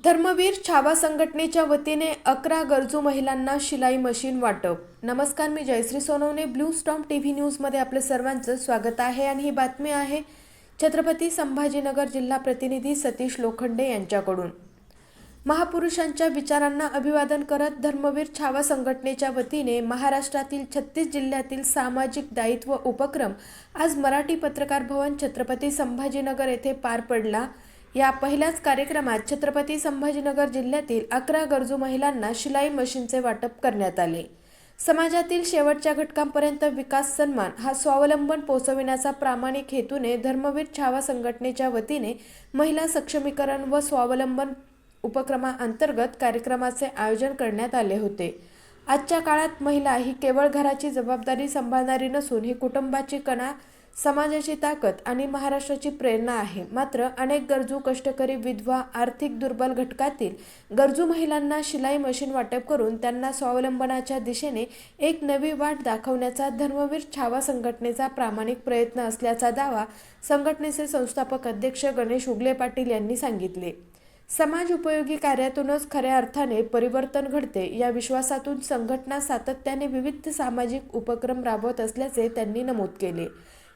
धर्मवीर छावा संघटनेच्या वतीने 11 गरजू महिलांना शिलाई मशीन वाटप। नमस्कार, मी Jayashree Sonawane, blue storm TV न्यूजमध्ये आपले सर्वांचं स्वागत आहे आणि ही बातमी आहे छत्रपती संभाजीनगर जिल्हा प्रतिनिधी सतीश लोखंडे यांच्याकडून। महापुरुषांच्या विचारांना अभिवादन करत धर्मवीर छावा संघटनेच्या वतीने महाराष्ट्रातील 36 जिल्ह्यातील सामाजिक दायित्व उपक्रम आज मराठी पत्रकार भवन छत्रपती संभाजीनगर येथे पार पडला। या पहिल्याच कार्यक्रमात छत्रपती संभाजीनगर जिल्ह्यातील 11 गरजू महिलांना शिलाई मशीनचे वाटप करण्यात आले। समाजातील शेवटच्या घटकांपर्यंत विकास सन्मान हा स्वावलंबन पोहोचविण्याचा प्रामाणिक हेतूने धर्मवीर छावा संघटनेच्या वतीने महिला सक्षमीकरण व स्वावलंबन उपक्रमाअंतर्गत कार्यक्रमाचे आयोजन करण्यात आले होते। आजच्या काळात महिला ही केवळ घराची जबाबदारी सांभाळणारी नसून ही कुटुंबाची कणा, समाजाची ताकद आणि महाराष्ट्राची प्रेरणा आहे। मात्र अनेक गरजू, कष्टकरी, विधवा, आर्थिक दुर्बल घटकातील गरजू महिलांना शिलाई मशीन वाटप करून त्यांना स्वावलंबनाच्या दिशेने एक नवी वाट दाखवण्याचा धर्मवीर छावा संघटनेचा प्रामाणिक प्रयत्न असल्याचा दावा संघटनेचे संस्थापक अध्यक्ष गणेश उगले पाटील यांनी सांगितले। समाज उपयोगी कार्यातूनच खऱ्या अर्थाने परिवर्तन घडते, या विश्वासातून संघटना सातत्याने विविध सामाजिक उपक्रम राबवत असल्याचे त्यांनी नमूद केले।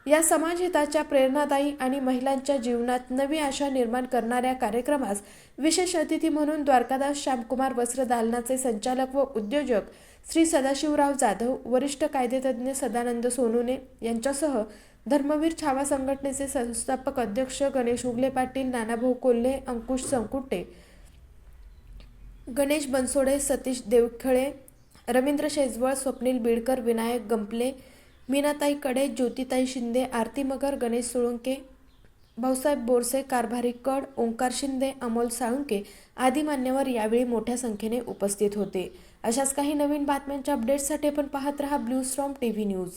या समाजहिताच्या प्रेरणादायी आणि महिलांच्या जीवनात नवी आशा निर्माण करणाऱ्या कार्यक्रमास विशेष अतिथी म्हणून द्वारकादास श्यामकुमार वस्त्र दालनाचे संचालक व उद्योजक श्री सदाशिवराव जाधव, वरिष्ठ कायदेतज्ञ सदानंद सोनुने यांच्यासह धर्मवीर छावा संघटनेचे संस्थापक अध्यक्ष गणेश उगले पाटील, नानाभाऊ कोल्हे, अंकुश संकुटे, गणेश बनसोडे, सतीश देवखळे, रवींद्र शेजवळ, स्वप्नील बीडकर, विनायक गंपले, मीनाताई कडे, ज्योतिताई शिंदे, आरती मगर, गणेश सोळंके, भाऊसाहेब बोरसे, कारभारी कड, ओंकार शिंदे, अमोल साळुंके आदी मान्यवर यावेळी मोठ्या संख्येने उपस्थित होते। अशाच काही नवीन बातम्यांच्या अपडेट्ससाठी आपण पाहत रहा ब्लू स्टॉर्म टीव्ही न्यूज।